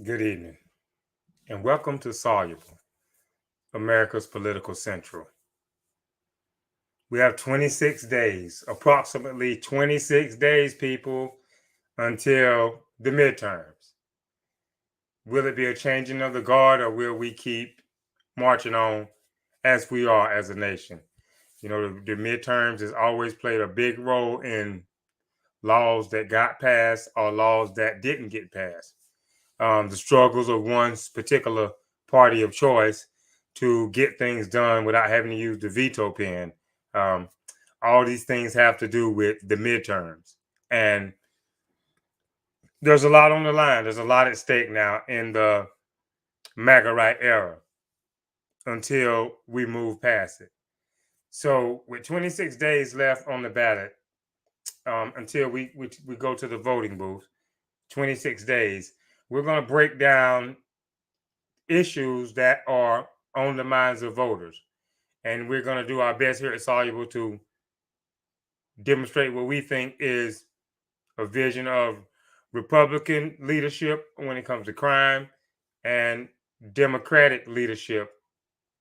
Good evening, and welcome to Soluble, America's Political Central. We have 26 days, approximately 26 days, people, until the midterms. Will it be a changing of the guard, or will we keep marching on as we are as a nation? You know, the midterms has always played a big role in laws that got passed or laws that didn't get passed. The struggles of one's particular party of choice to get things done without having to use the veto pen. Um, all these things have to do with the midterms. And there's a lot on the line. There's a lot at stake now in the MAGA right era until we move past it. So, with 26 days left on the ballot until we go to the voting booth, 26 days, we're going to break down issues that are on the minds of voters. And we're going to do our best here at Soluble to demonstrate what we think is a vision of Republican leadership when it comes to crime and Democratic leadership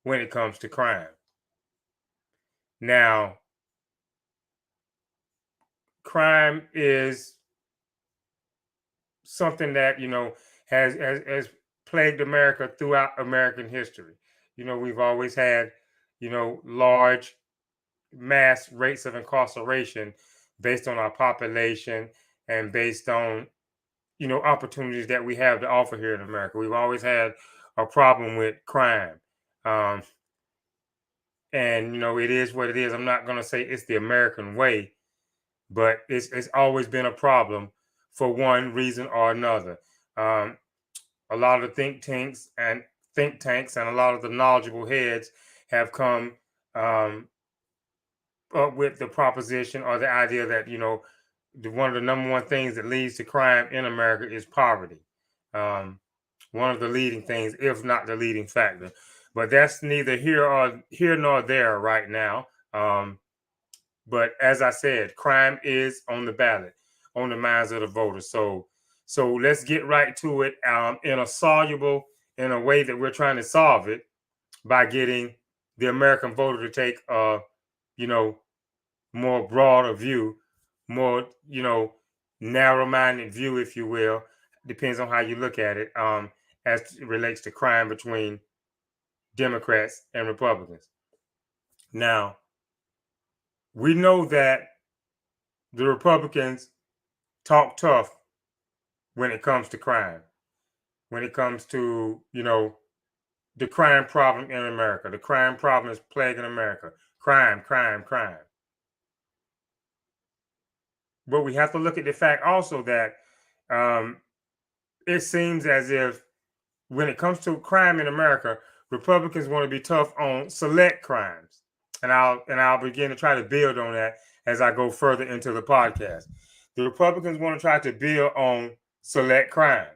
when it comes to crime. Now, crime is something that, has plagued America throughout American history. We've always had, large mass rates of incarceration based on our population and based on opportunities that we have to offer here in America. We've always had a problem with crime, um, and it is what it is. I'm not going to say it's the American way, but it's always been a problem for one reason or another. Um, a lot of the think tanks and a lot of the knowledgeable heads have come up with the proposition or the idea that one of the number one things that leads to crime in America is poverty. Um, one of the leading things, if not the leading factor. But that's neither here nor there right now. But as I said, crime is on the ballot, on the minds of the voters. So let's get right to it in a way that we're trying to solve it by getting the American voter to take you know, more broader view, more, narrow-minded view, if you will. Depends on how you look at it, as it relates to crime between Democrats and Republicans. Now, we know that the Republicans talk tough when it comes to crime, when it comes to, the crime problem in America. The crime problem is plaguing America. Crime, crime, crime. But we have to look at the fact also that um, it seems as if when it comes to crime in America, Republicans want to be tough on select crimes. And I'll begin to try to build on that as I go further into the podcast. The Republicans want to try to build on select crimes.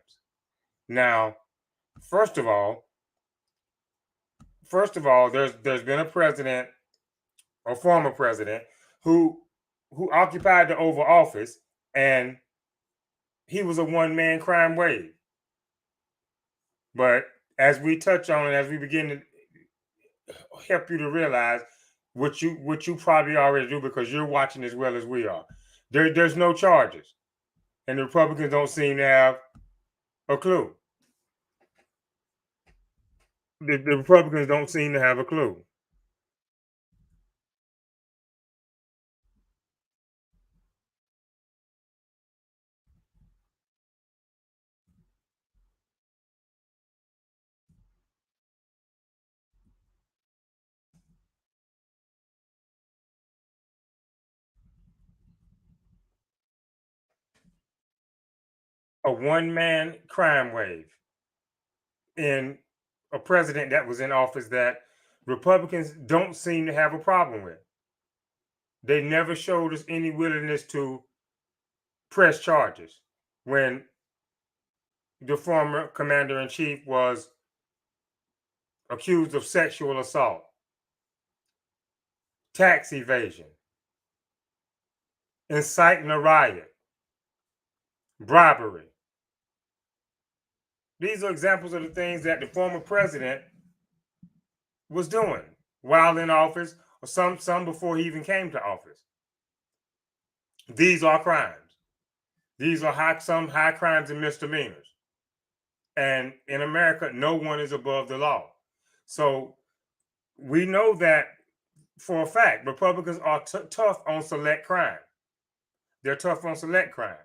Now, first of all, there's been a president, a former president, who occupied the Oval Office, and he was a one-man crime wave. But as we touch on it, as we begin to help you to realize what you probably already do because you're watching as well as we are, there's no charges, and the Republicans don't seem to have a clue. The Republicans don't seem to have a clue. A one-man crime wave in a president that was in office that Republicans don't seem to have a problem with. They never showed us any willingness to press charges when the former commander in chief was accused of sexual assault, tax evasion, inciting a riot, bribery. These are examples of the things that the former president was doing while in office, or some before he even came to office. These are crimes. These are some high crimes and misdemeanors. And in America, no one is above the law. So we know that for a fact. Republicans are tough on select crime. They're tough on select crime.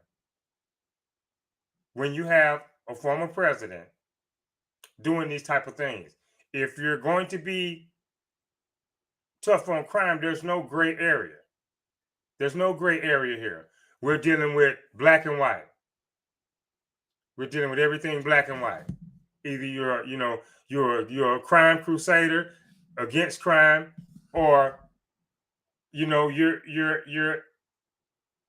When you have a former president doing these type of things, if you're going to be tough on crime, there's no gray area. There's no gray area here. We're dealing with black and white. We're dealing with everything black and white. Either you're a crime crusader against crime, or you're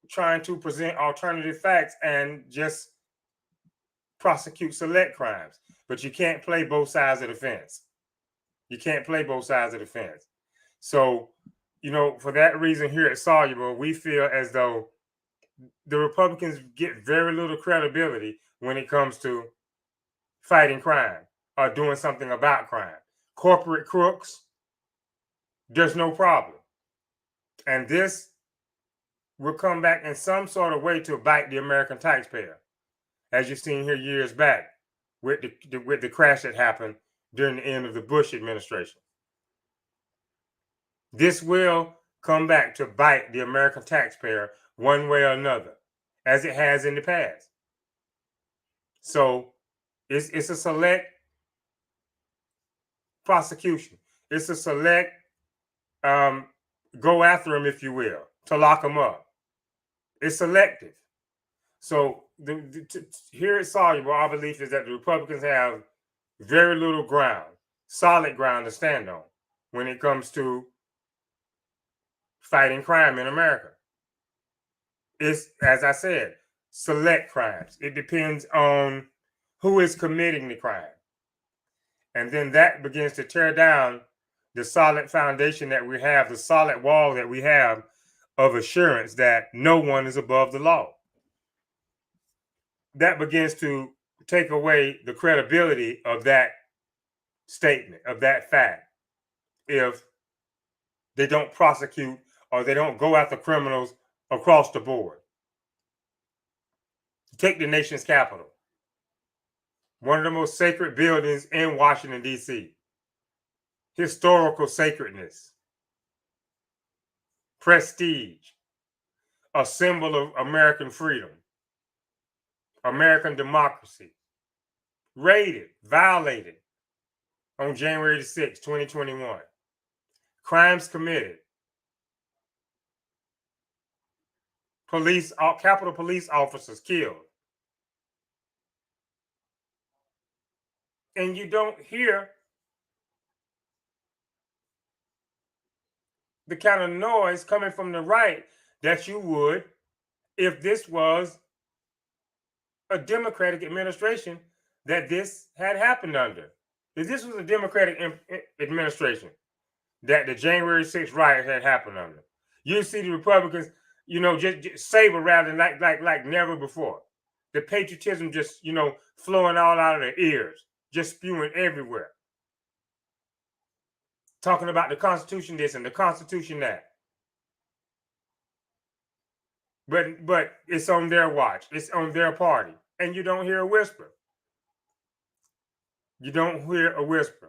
trying to present alternative facts and just prosecute select crimes. But you can't play both sides of the fence. You can't play both sides of the fence. So, for that reason, here at Soluble, we feel as though the Republicans get very little credibility when it comes to fighting crime or doing something about crime. Corporate crooks, there's no problem. And this will come back in some sort of way to bite the American taxpayer, as you've seen here years back with the crash that happened during the end of the Bush administration. This will come back to bite the American taxpayer one way or another, as it has in the past. So it's a select prosecution. It's a select go after them, if you will, to lock them up. It's selective. So here at Soluble, our belief is that the Republicans have very little ground, solid ground to stand on when it comes to fighting crime in America. It's, as I said, select crimes. It depends on who is committing the crime. And then that begins to tear down the solid foundation that we have, the solid wall that we have of assurance that no one is above the law. That begins to take away the credibility of that statement, of that fact, if they don't prosecute or they don't go after criminals across the board. Take the nation's capital, one of the most sacred buildings in Washington, D.C. Historical sacredness, prestige, a symbol of American freedom, American democracy, raided, violated on January 6, 2021. Crimes committed. Capitol Police officers killed. And you don't hear the kind of noise coming from the right that you would if this was a Democratic administration that this had happened under. If this was a Democratic administration that the January 6th riot had happened under, you see the Republicans, just saber rattling like never before. The patriotism just, flowing all out of their ears, just spewing everywhere. Talking about the Constitution this and the Constitution that. But it's on their watch. It's on their party. And you don't hear a whisper. You don't hear a whisper.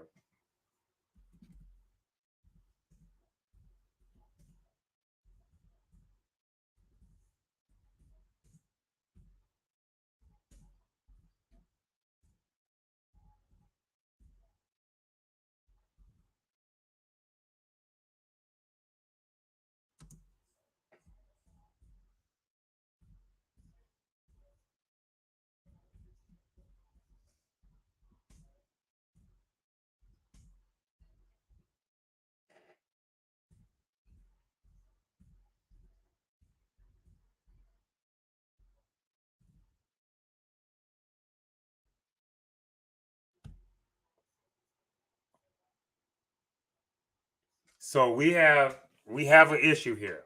So we have an issue here.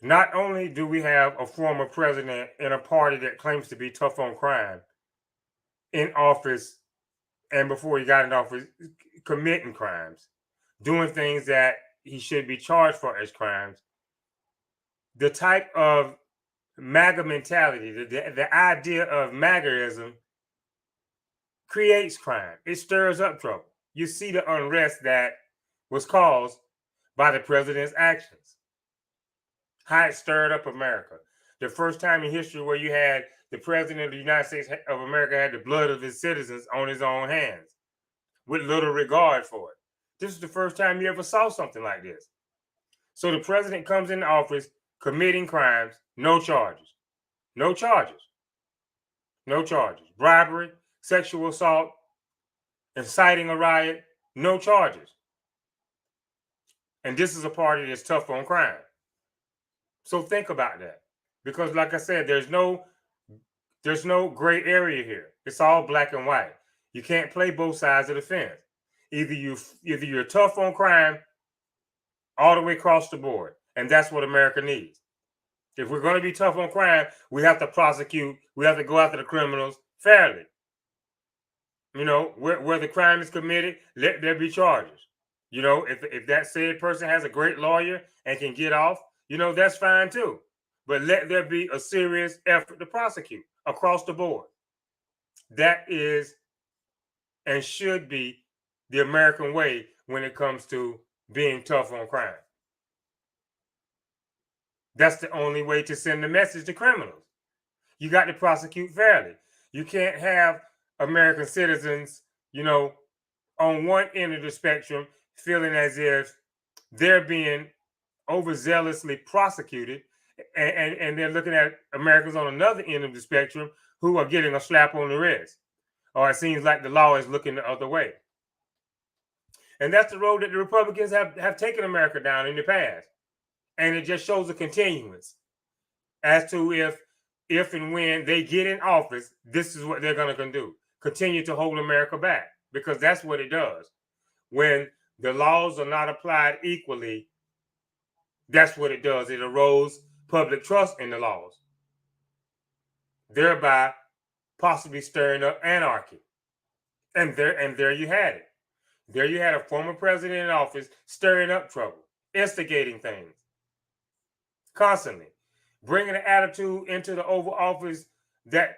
Not only do we have a former president in a party that claims to be tough on crime, in office and before he got in office committing crimes, doing things that he should be charged for as crimes. The type of MAGA mentality, the idea of MAGAism creates crime. It stirs up trouble. You see the unrest that was caused by the president's actions. How it stirred up America. The first time in history where you had the president of the United States of America had the blood of his citizens on his own hands with little regard for it. This is the first time you ever saw something like this. So the president comes into office committing crimes, no charges. No charges. No charges. Bribery, sexual assault, inciting a riot, no charges. And this is a party that's tough on crime. So think about that. Because like I said, there's no gray area here. It's all black and white. You can't play both sides of the fence. Either you're tough on crime all the way across the board. And that's what America needs. If we're going to be tough on crime, we have to prosecute, we have to go after the criminals fairly. You know, where the crime is committed, let there be charges. You know, if that said person has a great lawyer and can get off, you know, that's fine too. But let there be a serious effort to prosecute across the board. That is and should be the American way when it comes to being tough on crime. That's the only way to send the message to criminals. You got to prosecute fairly. You can't have American citizens, you know, on one end of the spectrum feeling as if they're being overzealously prosecuted, and they're looking at Americans on another end of the spectrum who are getting a slap on the wrist. Or it seems like the law is looking the other way. And that's the road that the Republicans have taken America down in the past. And it just shows a continuance as to if and when they get in office, this is what they're going to do. Continue to hold America back, because that's what it does. When the laws are not applied equally, that's what it does. It erodes public trust in the laws, thereby possibly stirring up anarchy. And there you had it. There you had a former president in office stirring up trouble, instigating things constantly, bringing an attitude into the Oval Office that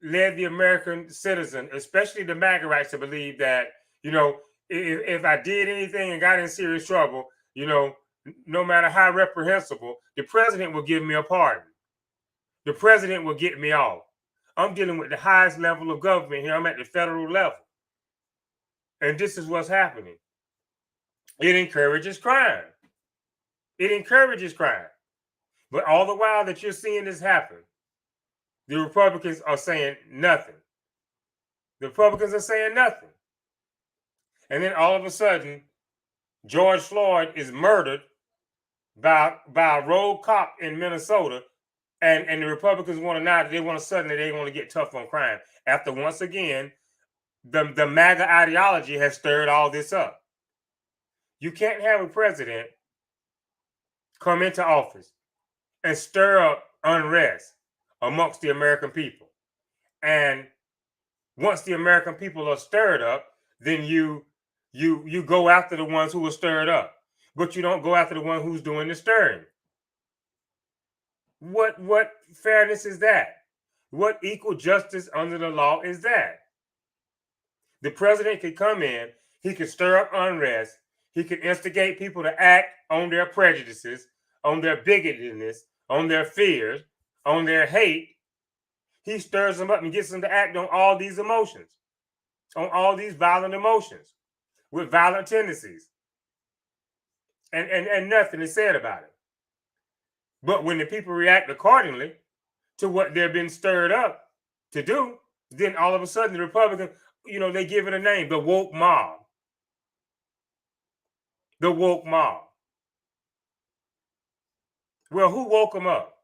led the American citizen, especially the MAGAites, to believe that, you know, if I did anything and got in serious trouble, you know, no matter how reprehensible, the president will give me a pardon. The president will get me off. I'm dealing with the highest level of government here. I'm at the federal level. And this is what's happening. It encourages crime. It encourages crime. But all the while that you're seeing this happen, the Republicans are saying nothing. The Republicans are saying nothing. And then all of a sudden, George Floyd is murdered by a rogue cop in Minnesota. And the Republicans want to get tough on crime. After once again, the MAGA ideology has stirred all this up. You can't have a president come into office and stir up unrest amongst the American people. And once the American people are stirred up, then you go after the ones who are stirred up, but you don't go after the one who's doing the stirring. What fairness is that? What equal justice under the law is that? The president could come in, he could stir up unrest, he could instigate people to act on their prejudices, on their bigotedness, on their fears, on their hate. He stirs them up and gets them to act on all these emotions, on all these violent emotions with violent tendencies. And nothing is said about it. But when the people react accordingly to what they've been stirred up to do, then all of a sudden the Republicans, you know, they give it a name, the woke mob. The woke mob. Well, who woke them up?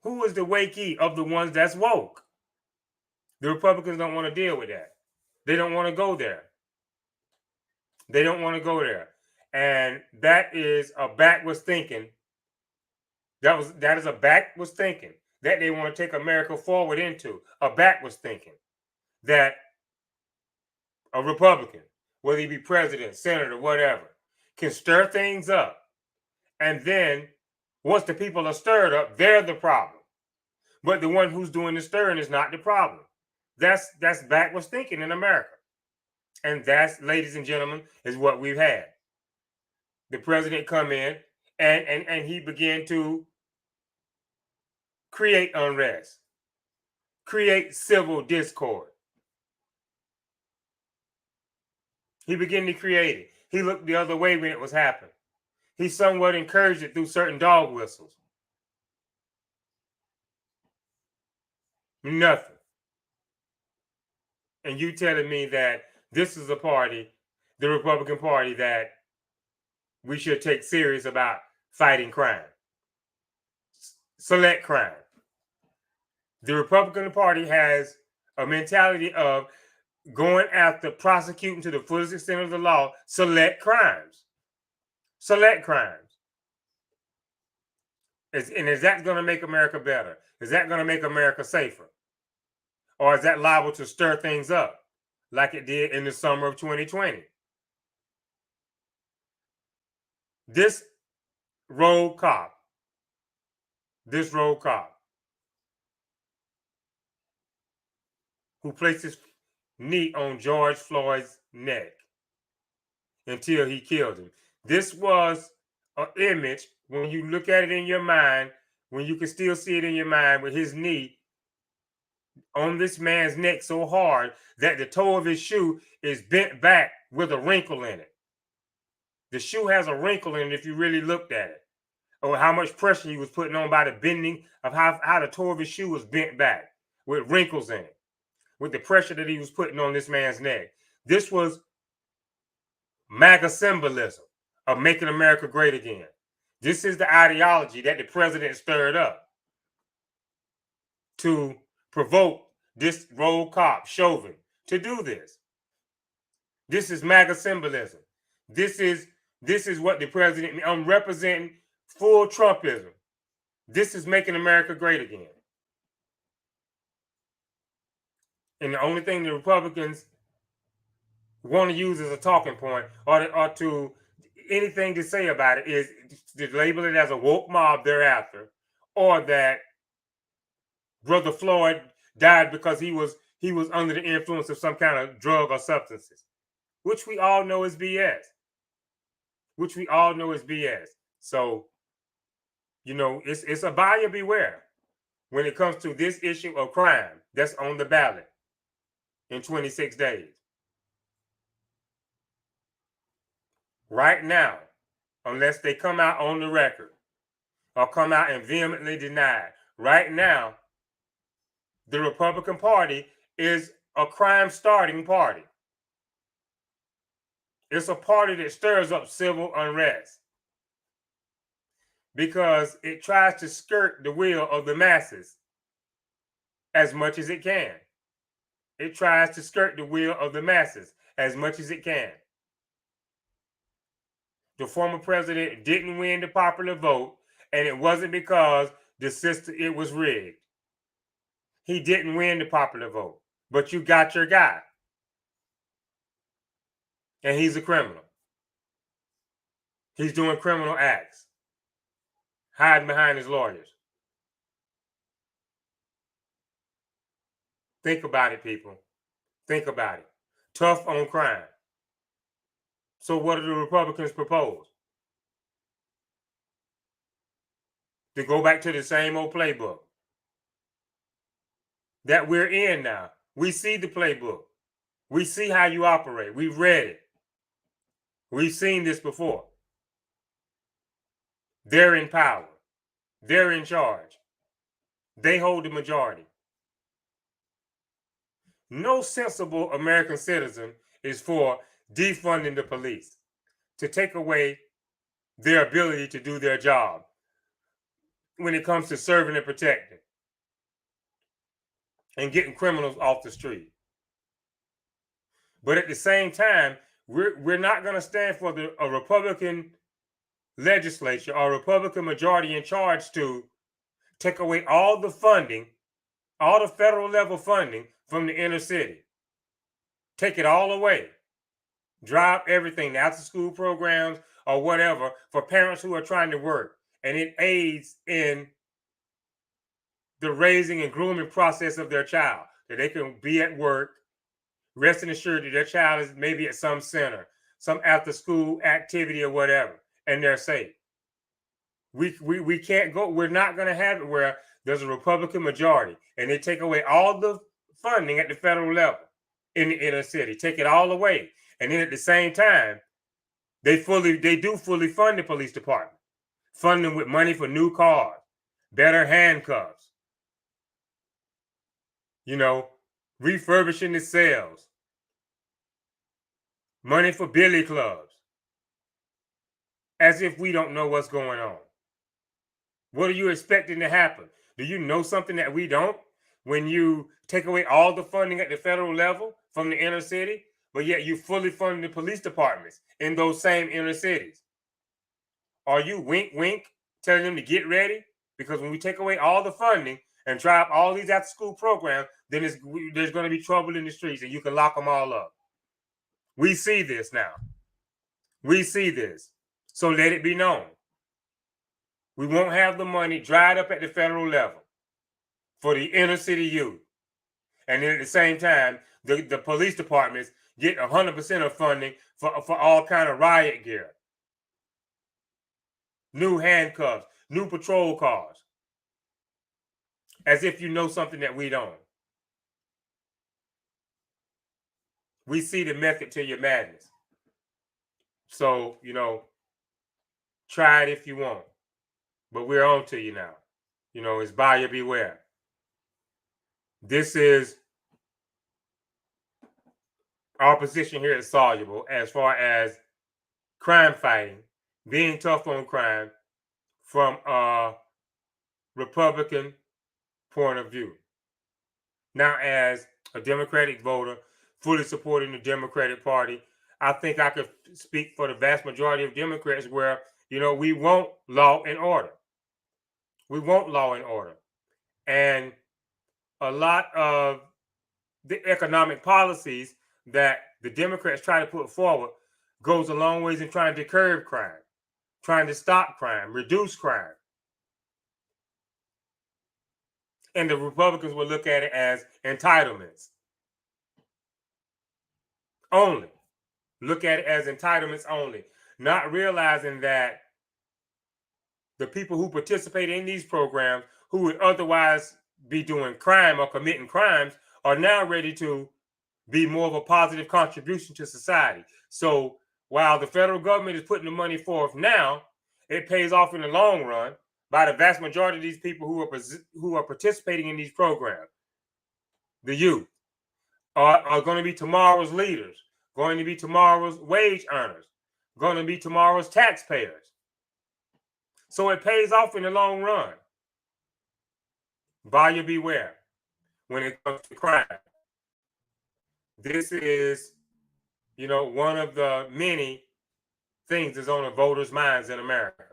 Who is the wakey of the ones that's woke? The Republicans don't want to deal with that. They don't want to go there. They don't want to go there. And that is a backwards thinking. That is a backwards thinking. that they want to take America forward into, a backwards thinking, that a Republican, whether he be president, senator, whatever, can stir things up. And then once the people are stirred up, they're the problem. But the one who's doing the stirring is not the problem. That's backwards thinking in America. And that's, ladies and gentlemen, is what we've had. The president come in and he began to create unrest, create civil discord. He began to create it. He looked the other way when it was happening. He somewhat encouraged it through certain dog whistles. Nothing. And you telling me that this is a party, the Republican Party, that we should take serious about fighting crime, select crime. The Republican Party has a mentality of going after, prosecuting to the fullest extent of the law, select crimes. Select crimes. And is that going to make America better? Is that going to make America safer? Or is that liable to stir things up like it did in the summer of 2020? This rogue cop who placed his knee on George Floyd's neck until he killed him. This was an image, when you look at it in your mind, when you can still see it in your mind, with his knee on this man's neck so hard that the toe of his shoe is bent back with a wrinkle in it. The shoe has a wrinkle in it if you really looked at it, or how much pressure he was putting on by the bending of how the toe of his shoe was bent back with wrinkles in it, with the pressure that he was putting on this man's neck. This was MAGA symbolism of making America great again. This is the ideology that the president stirred up to provoke this rogue cop, Chauvin, to do this. This is MAGA symbolism. This is what the president, I'm representing full Trumpism. This is making America great again. And the only thing the Republicans want to use as a talking point, or to anything to say about it, is to label it as a woke mob thereafter, or that Brother Floyd died because he was under the influence of some kind of drug or substances, which we all know is BS. So, it's a buyer beware when it comes to this issue of crime that's on the ballot in 26 days. Right now, unless they come out on the record or come out and vehemently deny it, right now, the Republican Party is a crime-starting party. It's a party that stirs up civil unrest because it tries to skirt the will of the masses as much as it can. It tries to skirt the will of the masses as much as it can. The former president didn't win the popular vote, and it wasn't because the system, it was rigged. He didn't win the popular vote, but you got your guy. And he's a criminal. He's doing criminal acts, hiding behind his lawyers. Think about it, people. Think about it. Tough on crime. So what do the Republicans propose? To go back to the same old playbook that we're in now. We see the playbook. We see how you operate. We've read it. We've seen this before. They're in power. They're in charge. They hold the majority. No sensible American citizen is for defunding the police, to take away their ability to do their job when it comes to serving and protecting and getting criminals off the street. But at the same time, we're not going to stand for a Republican legislature or Republican majority in charge to take away all the funding, all the federal level funding from the inner city. Take it all away. Drop everything, the after school programs or whatever, for parents who are trying to work. And it aids in the raising and grooming process of their child, that they can be at work, resting assured that their child is maybe at some center, some after school activity or whatever, and they're safe. We can't go, we're not going to have it where there's a Republican majority and they take away all the funding at the federal level in the inner city, take it all away. And then at the same time, they do fully fund the police department, fund them with money for new cars, better handcuffs, refurbishing the cells, money for billy clubs, as if we don't know what's going on. What are you expecting to happen? Do you know something that we don't? When you take away all the funding at the federal level from the inner city, but yet you fully fund the police departments in those same inner cities. Are you wink, wink, telling them to get ready? Because when we take away all the funding and drop all these after school programs, then there's going to be trouble in the streets and you can lock them all up. We see this now. We see this. So let it be known. We won't have the money dried up at the federal level for the inner city youth. And then at the same time, the police departments get 100% of funding for all kind of riot gear. New handcuffs, new patrol cars. As if you know something that we don't. We see the method to your madness. So, try it if you want. But we're on to you now. It's buyer beware. This is our position here at Soluble as far as crime fighting, being tough on crime from a Republican point of view. Now, as a Democratic voter, fully supporting the Democratic Party, I think I could speak for the vast majority of Democrats where, we want law and order. We want law and order. And a lot of the economic policies that the Democrats try to put forward goes a long ways in trying to curb crime, trying to stop crime, reduce crime. And the Republicans will look at it as entitlements only. Look at it as entitlements only, not realizing that the people who participate in these programs, who would otherwise be doing crime or committing crimes, are now ready to be more of a positive contribution to society. So while the federal government is putting the money forth now, it pays off in the long run by the vast majority of these people who are participating in these programs. The youth are going to be tomorrow's leaders, going to be tomorrow's wage earners, going to be tomorrow's taxpayers. So it pays off in the long run. Buyer beware when it comes to crime. This is, one of the many things that's on the voters' minds in America.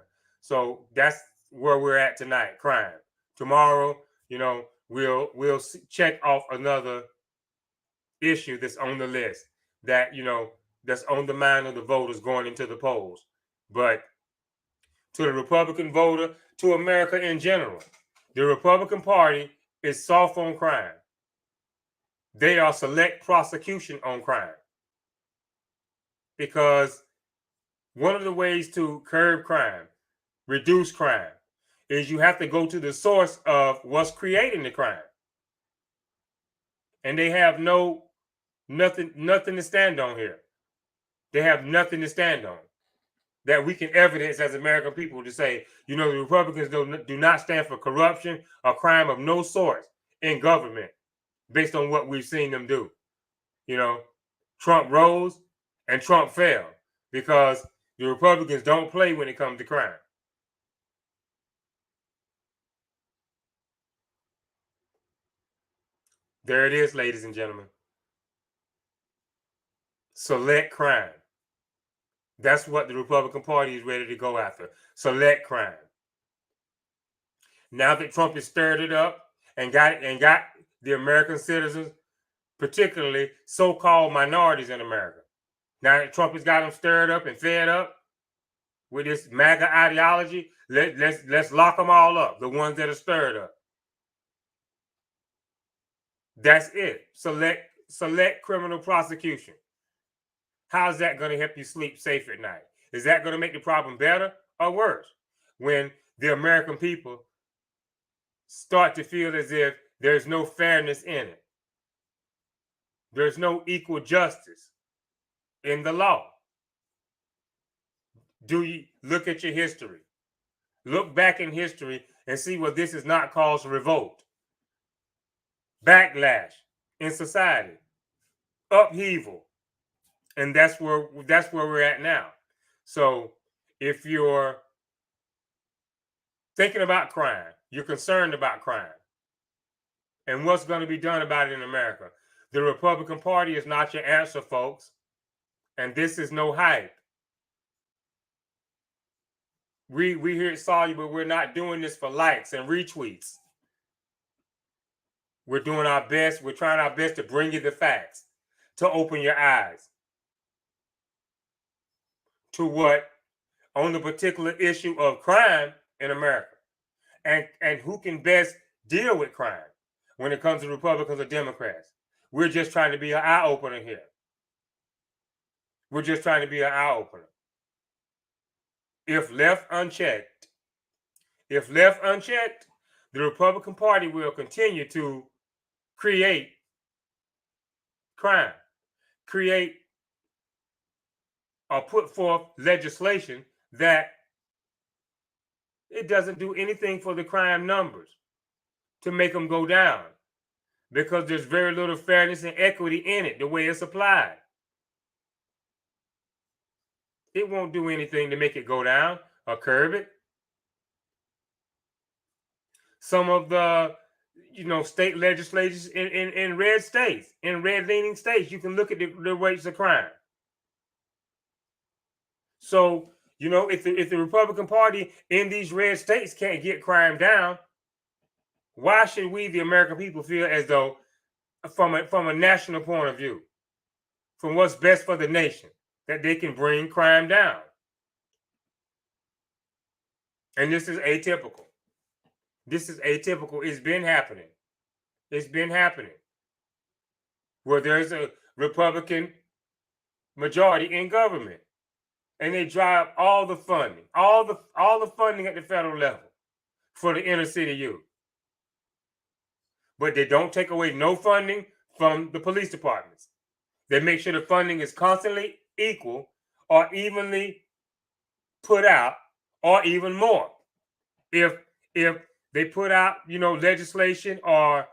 So that's where we're at tonight, crime. Tomorrow, we'll check off another issue that's on the list that, that's on the mind of the voters going into the polls. But to the Republican voter, to America in general, the Republican Party is soft on crime. They are select prosecution on crime. Because one of the ways to curb crime, reduce crime, is you have to go to the source of what's creating the crime. And they have nothing to stand on here. They have nothing to stand on that we can evidence as American people to say, the Republicans do not stand for corruption or crime of no sort in government based on what we've seen them do. Trump rose and Trump fell because the Republicans don't play when it comes to crime. There it is, ladies and gentlemen. Select crime. That's what the Republican Party is ready to go after. Select crime. Now that Trump has stirred it up and got the American citizens, particularly so-called minorities in America. Now that Trump has got them stirred up and fed up with this MAGA ideology, let's lock them all up, the ones that are stirred up. That's it. Select criminal prosecution. How's that going to help you sleep safe at night? Is that going to make the problem better or worse? When the American people start to feel as if there's no fairness in it. There's no equal justice in the law. Do you look at your history? Look back in history and see where this has not caused revolt, backlash in society, upheaval. And that's where we're at now. So if you're thinking about crime, you're concerned about crime, and what's going to be done about it in America, the Republican Party is not your answer, folks. And this is no hype. We here at Soluble, we're not doing this for likes and retweets. We're doing our best. We're trying our best to bring you the facts, to open your eyes to what on the particular issue of crime in America, and who can best deal with crime when it comes to Republicans or Democrats. We're just trying to be an eye opener here. We're just trying to be an eye opener. If left unchecked, the Republican Party will continue to create crime, create or put forth legislation that it doesn't do anything for the crime numbers to make them go down, because there's very little fairness and equity in it, the way it's applied. It won't do anything to make it go down or curb it. Some of the state legislatures in red states, in red-leaning states, you can look at the rates of crime. So, if the Republican Party in these red states can't get crime down, why should we, the American people, feel as though, from a national point of view, from what's best for the nation, that they can bring crime down? And this is atypical. It's been happening. Where there's a Republican majority in government, and they drive all the funding, all the funding at the federal level for the inner city youth. But they don't take away no funding from the police departments. They make sure the funding is constantly equal or evenly put out, or even more. If they put out, legislation or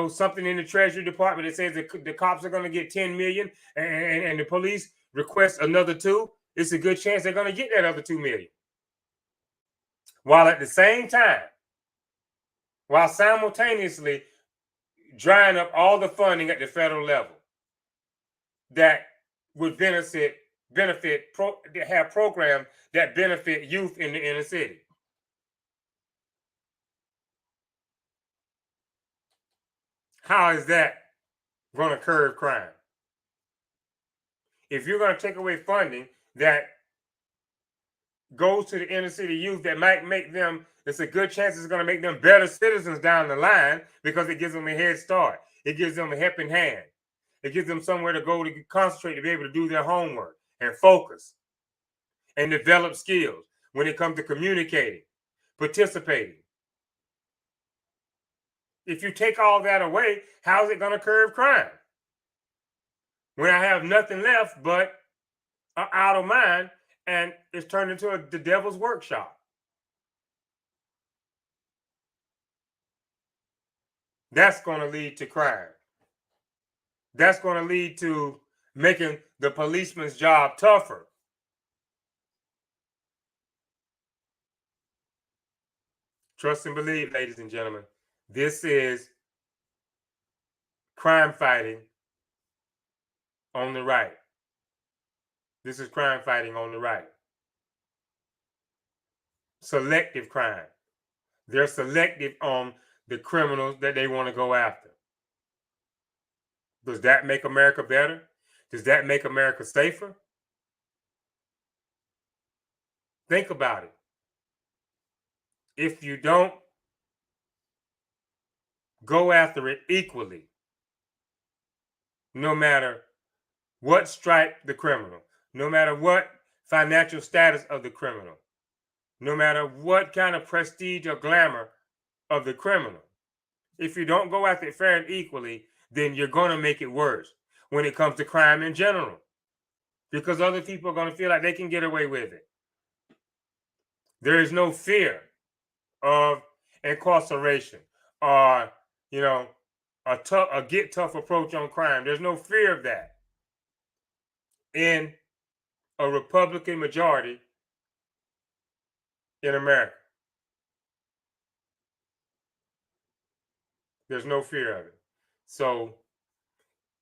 something in the Treasury Department that says that the cops are going to get 10 million, and the police request another 2, it's a good chance they're going to get that other 2 million. While at the same time, while simultaneously drying up all the funding at the federal level that would have programs that benefit youth in the inner city. How is that going to curb crime? If you're going to take away funding that goes to the inner city youth, that might make them, it's a good chance it's going to make them better citizens down the line, because it gives them a head start. It gives them a helping hand. It gives them somewhere to go to concentrate, to be able to do their homework and focus and develop skills when it comes to communicating, participating. If you take all that away, how is it going to curb crime? When I have nothing left but an idle mind, and it's turned into the devil's workshop. That's going to lead to crime. That's going to lead to making the policeman's job tougher. Trust and believe, ladies and gentlemen, this is crime fighting on the right. This is crime fighting on the right. Selective crime. They're selective on the criminals that they want to go after. Does that make America better? Does that make America safer? Think about it. If you don't go after it equally, no matter what stripe the criminal, no matter what financial status of the criminal, no matter what kind of prestige or glamour of the criminal, if you don't go after it fair and equally, then you're going to make it worse when it comes to crime in general, because other people are going to feel like they can get away with it. There is no fear of incarceration or, you know, a get tough approach on crime. There's no fear of that in a Republican majority in America. There's no fear of it. So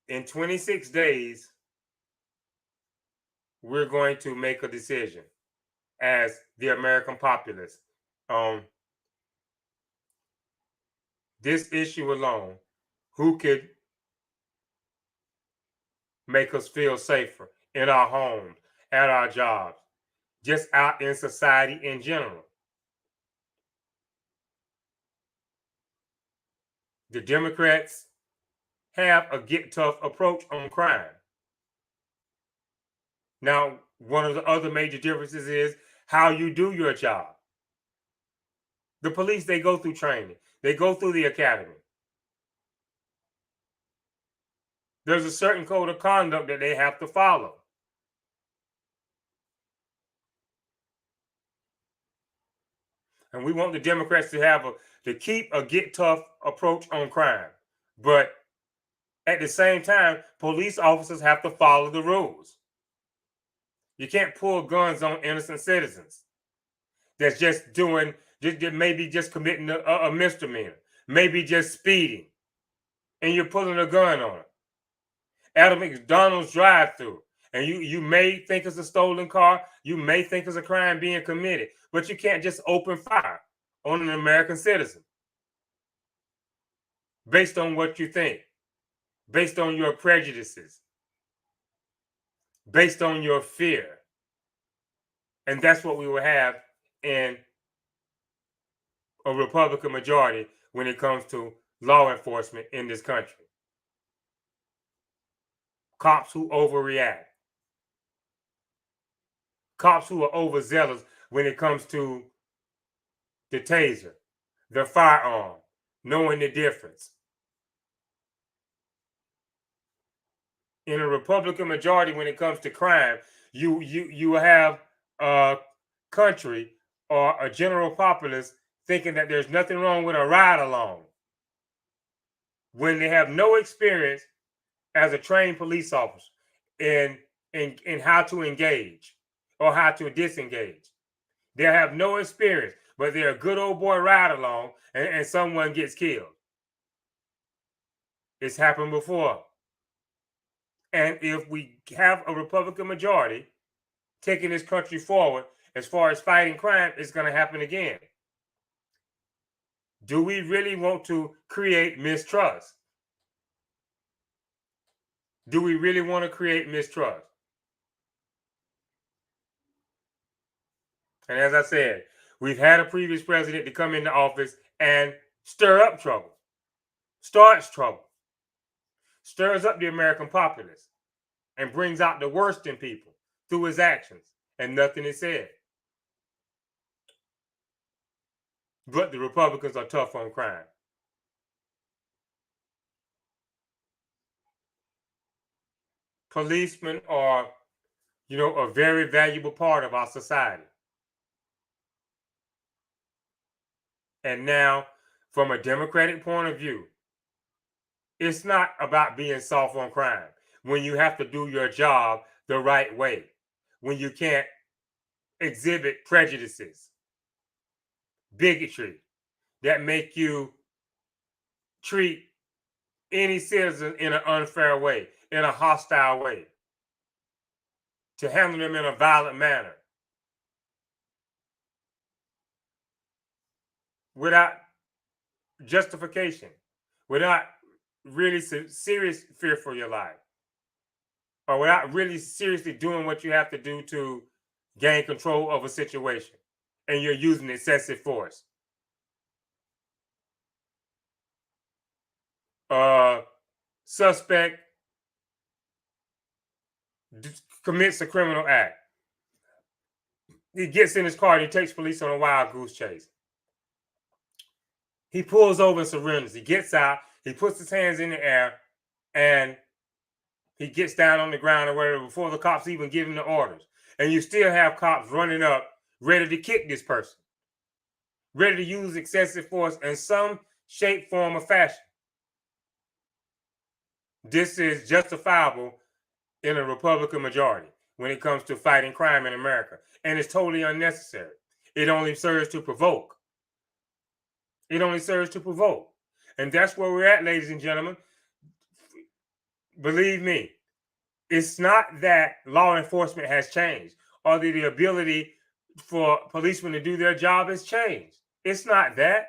in 26 days, we're going to make a decision as the American populace on this issue alone. Who could make us feel safer in our homes, at our jobs, just out in society in general? The Democrats have a get tough approach on crime. Now, one of the other major differences is how you do your job. The police, they go through training, they go through the academy. There's a certain code of conduct that they have to follow. And we want the Democrats to keep a get tough approach on crime. But at the same time, police officers have to follow the rules. You can't pull guns on innocent citizens that's just doing, maybe just committing a misdemeanor, maybe just speeding, and you're pulling a gun on them at a McDonald's drive-through. And you may think it's a stolen car, you may think it's a crime being committed, but you can't just open fire on an American citizen based on what you think, based on your prejudices, based on your fear. And that's what we will have in a Republican majority when it comes to law enforcement in this country. Cops who overreact, cops who are overzealous when it comes to the taser, the firearm, knowing the difference. In a Republican majority, when it comes to crime, you have a country or a general populace thinking that there's nothing wrong with a ride along when they have no experience as a trained police officer in how to engage or how to disengage. They have no experience, but they're a good old boy ride along and someone gets killed. It's happened before. And if we have a Republican majority taking this country forward as far as fighting crime, it's going to happen again. Do we really want to create mistrust? Do we really want to create mistrust? And as I said, we've had a previous president to come into office and stir up trouble, starts trouble, stirs up the American populace, and brings out the worst in people through his actions, and nothing is said. But the Republicans are tough on crime. Policemen are, a very valuable part of our society. And now, from a Democratic point of view, it's not about being soft on crime when you have to do your job the right way, when you can't exhibit prejudices, bigotry that make you treat any citizen in an unfair way, in a hostile way, to handle them in a violent manner. without justification, without really serious fear for your life, or without really seriously doing what you have to do to gain control of a situation, and you're using excessive force. Suspect commits a criminal act. He gets in his car and he takes police on a wild goose chase. He pulls over and surrenders. He gets out, he puts his hands in the air, and he gets down on the ground or whatever before the cops even give him the orders. And you still have cops running up, ready to kick this person, ready to use excessive force in some shape, form, or fashion. This is justifiable in a Republican majority when it comes to fighting crime in America. And it's totally unnecessary. It only serves to provoke. It only serves to provoke. And that's where we're at, ladies and gentlemen. Believe me, it's not that law enforcement has changed or the ability for policemen to do their job has changed. It's not that.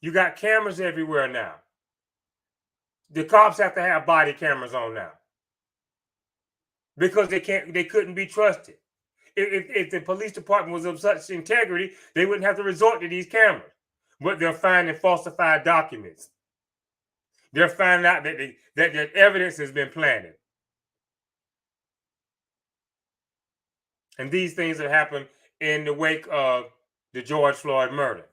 You got cameras everywhere now. The cops have to have body cameras on now because they couldn't be trusted. If the police department was of such integrity, they wouldn't have to resort to these cameras. But they're finding falsified documents. They're finding out that evidence has been planted. And these things have happened in the wake of the George Floyd murder.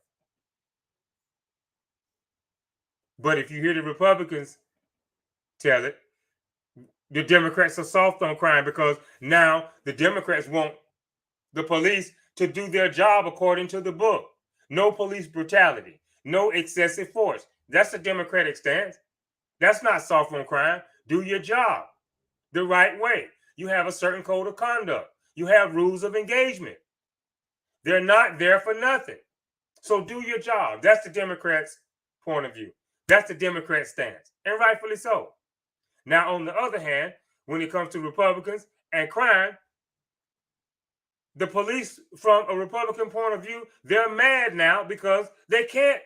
But if you hear the Republicans tell it, the Democrats are soft on crime because now the Democrats want the police to do their job according to the book. No police brutality, no excessive force. That's the Democratic stance. That's not soft on crime. Do your job the right way. You have a certain code of conduct. You have rules of engagement. They're not there for nothing. So do your job. That's the Democrats' point of view. That's the Democrat stance, and rightfully so. Now, on the other hand, when it comes to Republicans and crime, the police, from a Republican point of view, they're mad now because they can't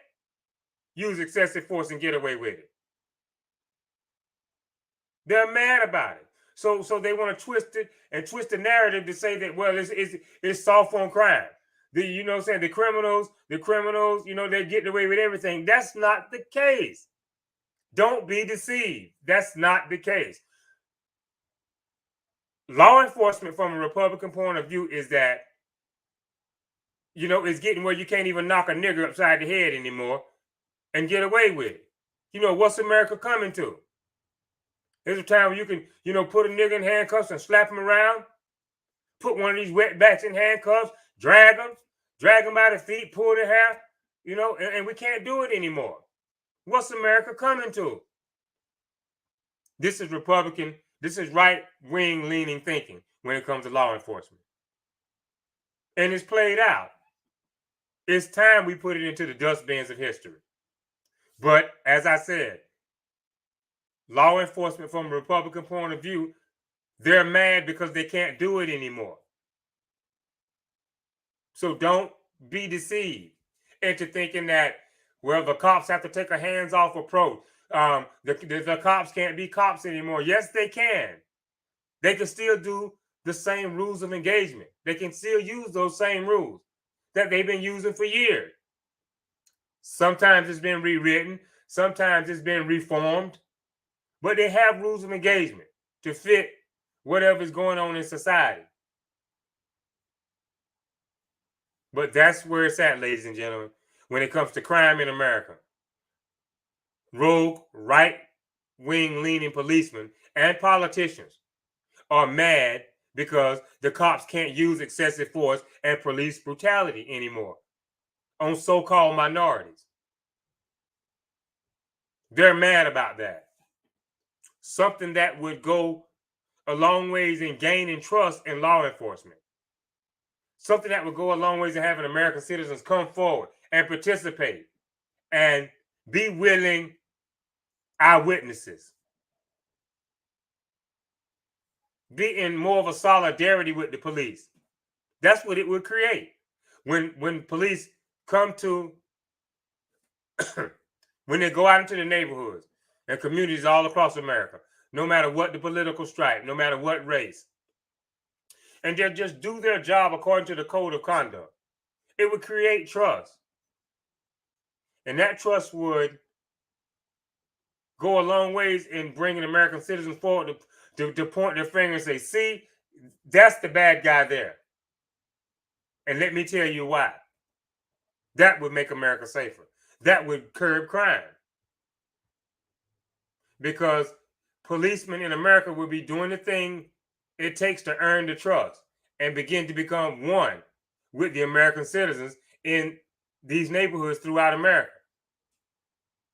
use excessive force and get away with it. They're mad about it. So they want to twist it and twist the narrative to say that, well, it's soft on crime. You know what I'm saying? The criminals, you know, they're getting away with everything. That's not the case. Don't be deceived. That's not the case. Law enforcement from a Republican point of view is that, you know, it's getting where you can't even knock a nigger upside the head anymore and get away with it. You know, what's America coming to? There's a time where you can, you know, put a nigger in handcuffs and slap him around, put one of these wetbacks in handcuffs, drag them by the feet, pull their hair, you know, and we can't do it anymore. What's America coming to? This is Republican, this is right-wing leaning thinking when it comes to law enforcement. And it's played out. It's time we put it into the dustbins of history. But as I said, law enforcement from a Republican point of view, they're mad because they can't do it anymore. So don't be deceived into thinking that, well, the cops have to take a hands-off approach. The cops can't be cops anymore. Yes, they can. They can still do the same rules of engagement. They can still use those same rules that they've been using for years. Sometimes it's been rewritten. Sometimes it's been reformed. But they have rules of engagement to fit whatever's going on in society. But that's where it's at, ladies and gentlemen, when it comes to crime in America. Rogue, right-wing leaning policemen and politicians are mad because the cops can't use excessive force and police brutality anymore on so-called minorities. They're mad about that. Something that would go a long ways in gaining trust in law enforcement. Something that would go a long ways in having American citizens come forward and participate and be willing eyewitnesses. Be in more of a solidarity with the police. That's what it would create. when police come to when they go out into the neighborhoods and communities all across America, no matter what the political stripe, no matter what race, and they just do their job according to the code of conduct, it would create trust. And that trust would go a long ways in bringing American citizens forward to point their finger and say, see, that's the bad guy there. And let me tell you why. That would make America safer. That would curb crime. Because policemen in America will be doing the thing it takes to earn the trust and begin to become one with the American citizens in these neighborhoods throughout America.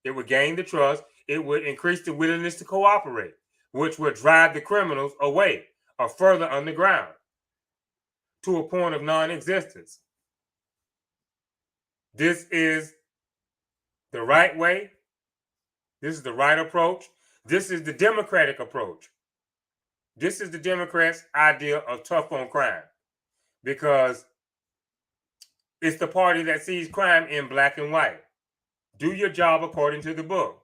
It would gain the trust. It would increase the willingness to cooperate, which would drive the criminals away or further underground to a point of non-existence. This is the right way. This is the right approach. This is the Democratic approach. This is the Democrats' idea of tough on crime, because it's the party that sees crime in black and white. Do your job according to the book.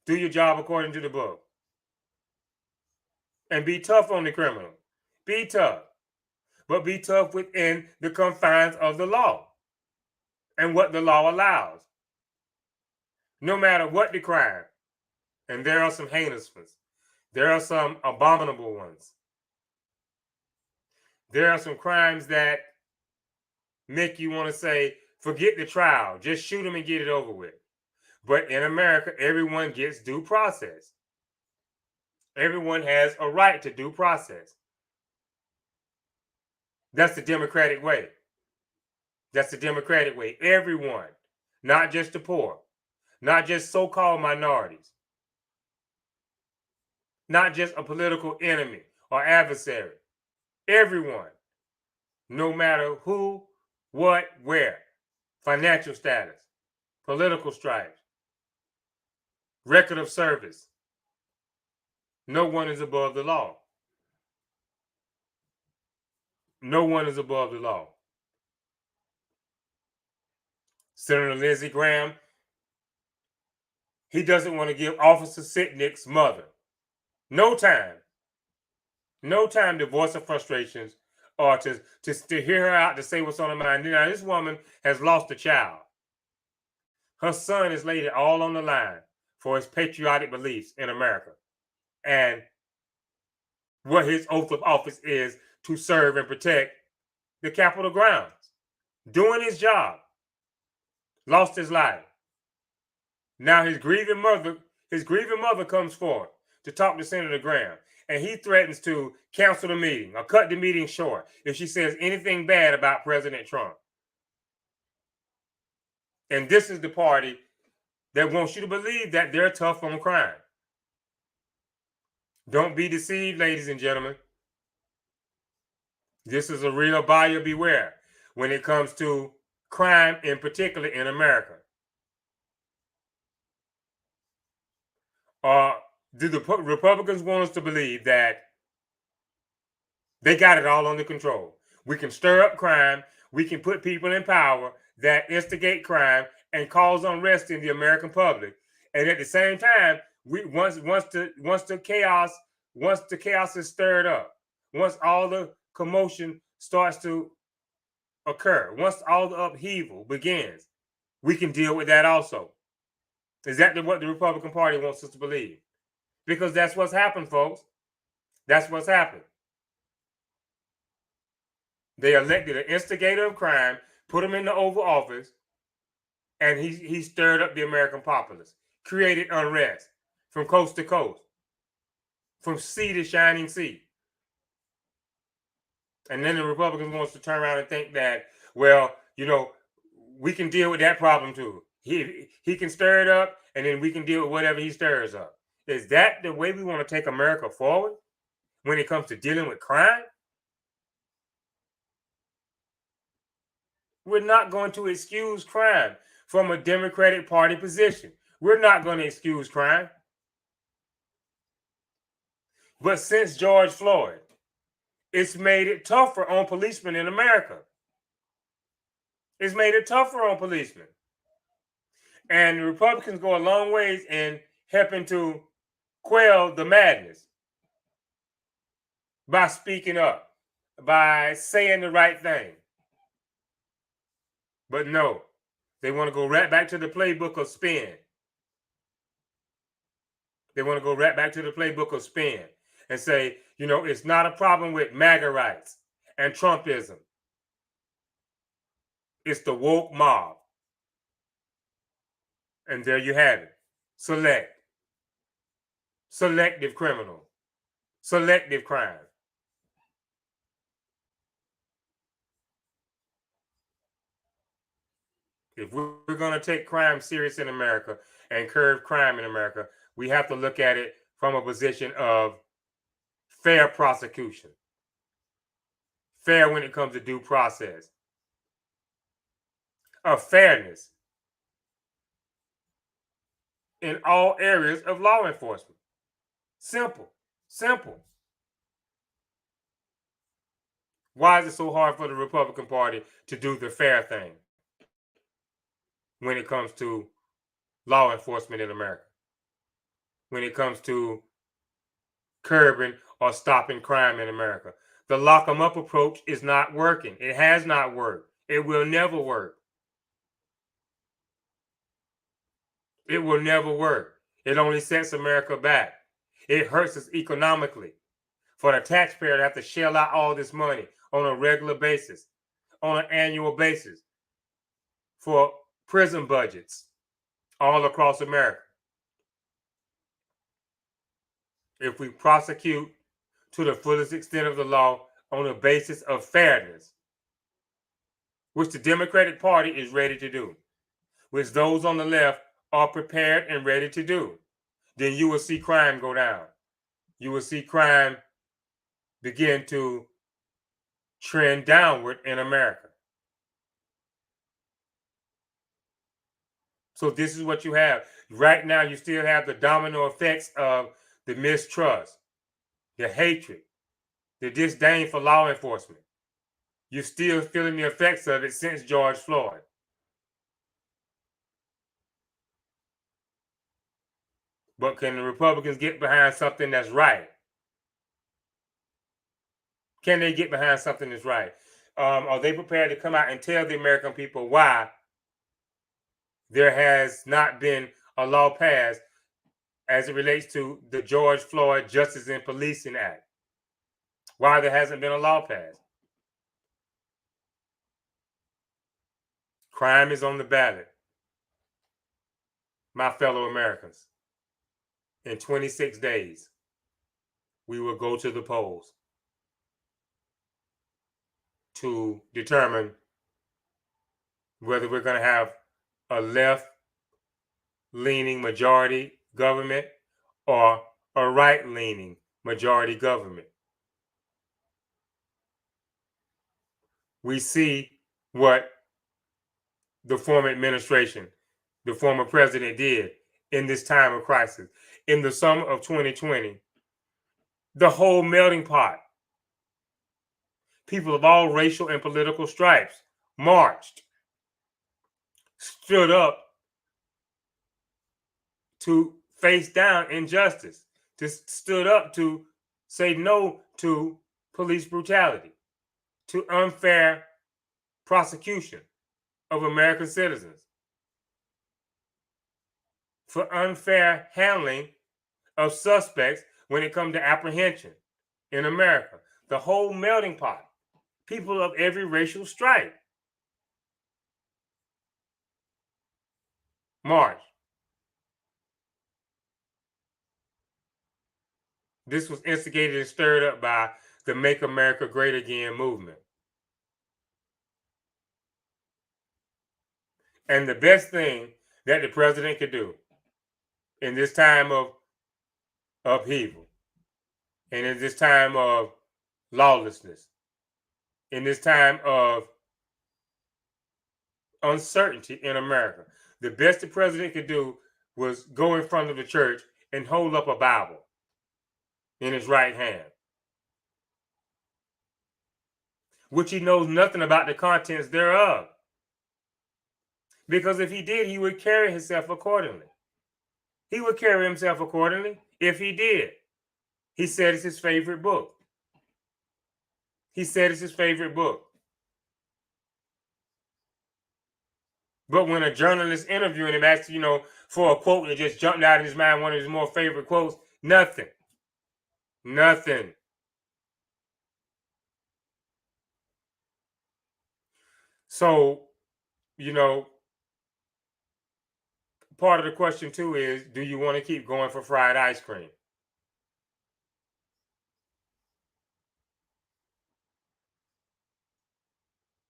Do your job according to the book. And be tough on the criminal. Be tough. But be tough within the confines of the law and what the law allows. No matter what the crime. And there are some heinous ones. There are some abominable ones. There are some crimes that make you want to say, forget the trial. Just shoot them and get it over with. But in America, everyone gets due process. Everyone has a right to due process. That's the Democratic way. That's the Democratic way. Everyone, not just the poor, not just so-called minorities, not just a political enemy or adversary. Everyone, no matter who, what, where, financial status, political stripes, record of service. No one is above the law. No one is above the law. Senator Lindsey Graham, he doesn't want to give Officer Sitnick's mother no time to voice her frustrations or to hear her out to say what's on her mind. Now, this woman has lost a child. Her son has laid it all on the line for his patriotic beliefs in America and what his oath of office is to serve and protect the Capitol grounds. Doing his job. Lost his life. Now his grieving mother comes forward to talk to Senator Graham, and he threatens to cancel the meeting or cut the meeting short if she says anything bad about President Trump. And this is the party that wants you to believe that they're tough on crime. Don't be deceived, ladies and gentlemen. This is a real buyer beware when it comes to crime, in particular in America. Do the Republicans want us to believe that they got it all under control? We can stir up crime. We can put people in power that instigate crime and cause unrest in the American public. And at the same time, once the chaos is stirred up, once all the commotion starts to occur, once all the upheaval begins, we can deal with that also. Is that what the Republican Party wants us to believe? Because that's what's happened, folks. That's what's happened. They elected an instigator of crime, put him in the Oval Office, and he stirred up the American populace, created unrest from coast to coast, from sea to shining sea. And then the Republicans wants to turn around and think that, well, we can deal with that problem too. He can stir it up, and then we can deal with whatever he stirs up. Is that the way we want to take America forward when it comes to dealing with crime? We're not going to excuse crime from a Democratic Party position. We're not going to excuse crime. But since George Floyd It's made it tougher on policemen in America. It's made it tougher on policemen. And the Republicans go a long ways in helping to quell the madness by speaking up, by saying the right thing. But no, they want to go right back to the playbook of spin. They want to go right back to the playbook of spin and say, you know, it's not a problem with MAGA rights and Trumpism. It's the woke mob. And there you have it. Selective criminal, selective crime. If we're going to take crime serious in America and curb crime in America, we have to look at it from a position of fair prosecution, fair when it comes to due process, of fairness in all areas of law enforcement. Simple. Why is it so hard for the Republican Party to do the fair thing when it comes to law enforcement in America? When it comes to curbing or stopping crime in America? The lock 'em up approach is not working. It has not worked. It will never work. It will never work. It only sets America back. It hurts us economically. For the taxpayer to have to shell out all this money on a regular basis, on an annual basis, for prison budgets all across America. If we prosecute to the fullest extent of the law on a basis of fairness, which the Democratic Party is ready to do, which those on the left are prepared and ready to do, then you will see crime go down. You will see crime begin to trend downward in America. So this is what you have. Right now, you still have the domino effects of the mistrust, the hatred, the disdain for law enforcement. You're still feeling the effects of it since George Floyd. But can the Republicans get behind something that's right? Can they get behind something that's right? Are they prepared to come out and tell the American people why there has not been a law passed as it relates to the George Floyd Justice in Policing Act? Why there hasn't been a law passed? Crime is on the ballot, my fellow Americans. In 26 days, we will go to the polls to determine whether we're going to have a left-leaning majority government or a right-leaning majority government. We see what the former administration, the former president did in this time of crisis. In the summer of 2020, the whole melting pot, people of all racial and political stripes marched, stood up to face down injustice, stood up to say no to police brutality, to unfair prosecution of American citizens, for unfair handling of suspects when it comes to apprehension in America. The whole melting pot, people of every racial stripe march. This was instigated and stirred up by the Make America Great Again movement. And the best thing that the president could do in this time of upheaval, and in this time of lawlessness, in this time of uncertainty in America, the best the president could do was go in front of the church and hold up a Bible in his right hand which he knows nothing about the contents thereof. Because if he did, he would carry himself accordingly. He would carry himself accordingly if he did. He said it's his favorite book. He said it's his favorite book. But when a journalist interviewing him asked, for a quote that just jumped out in his mind, one of his more favorite quotes, nothing. Nothing. So, part of the question too is, do you want to keep going for fried ice cream?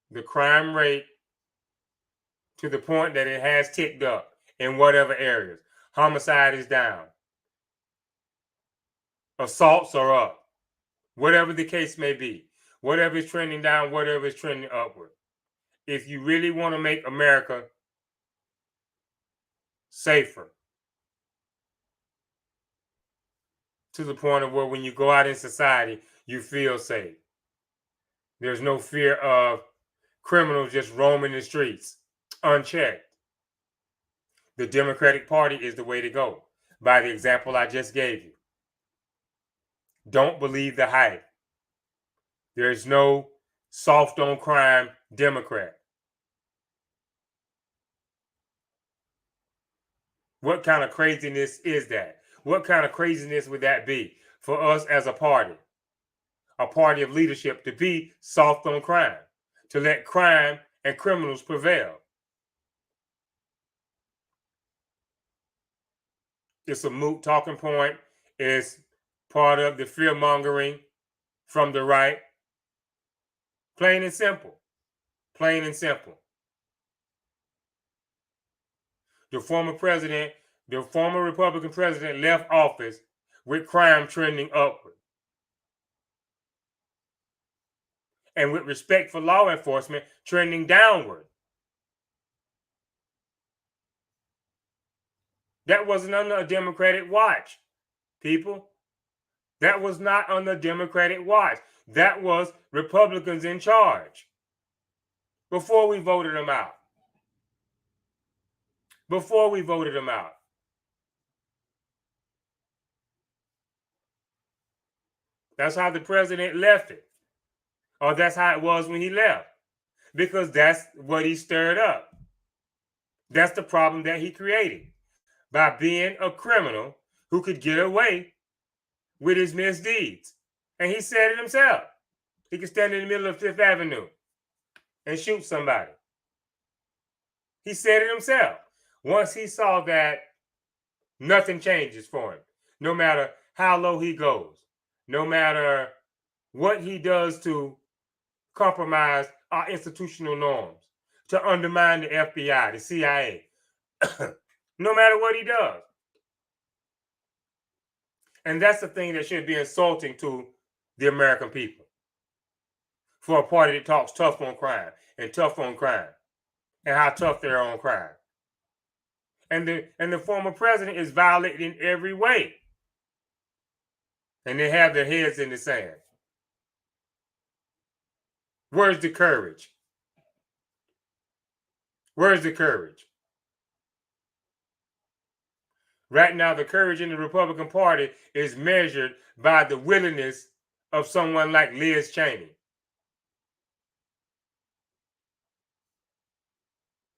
The crime rate, to the point that it has ticked up in whatever areas. Homicide is down. Assaults are up. Whatever the case may be. Whatever is trending down, whatever is trending upward. If you really want to make America safer, to the point of where when you go out in society, you feel safe. There's no fear of criminals just roaming the streets unchecked. The Democratic Party is the way to go, by the example I just gave you. Don't believe the hype. There's no soft on crime Democrat. What kind of craziness is that? What kind of craziness would that be for us as a party of leadership, to be soft on crime, to let crime and criminals prevail? It's a moot talking point. It's part of the fear mongering from the right. Plain and simple. Plain and simple. The former Republican president left office with crime trending upward. And with respect for law enforcement trending downward. That wasn't under a Democratic watch, people. That was not under Democratic watch. That was Republicans in charge before we voted them out. That's how the president left it. Or that's how it was when he left. Because that's what he stirred up. That's the problem that he created. By being a criminal who could get away with his misdeeds. And he said it himself. He could stand in the middle of Fifth Avenue and shoot somebody. He said it himself. Once he saw that nothing changes for him, no matter how low he goes, no matter what he does to compromise our institutional norms, to undermine the FBI, the CIA, no matter what he does. And that's the thing that should be insulting to the American people. For a party that talks tough on crime and how tough they are on crime. And the former president is violated in every way. And they have their heads in the sand. Where's the courage? Where's the courage? Right now, the courage in the Republican Party is measured by the willingness of someone like Liz Cheney.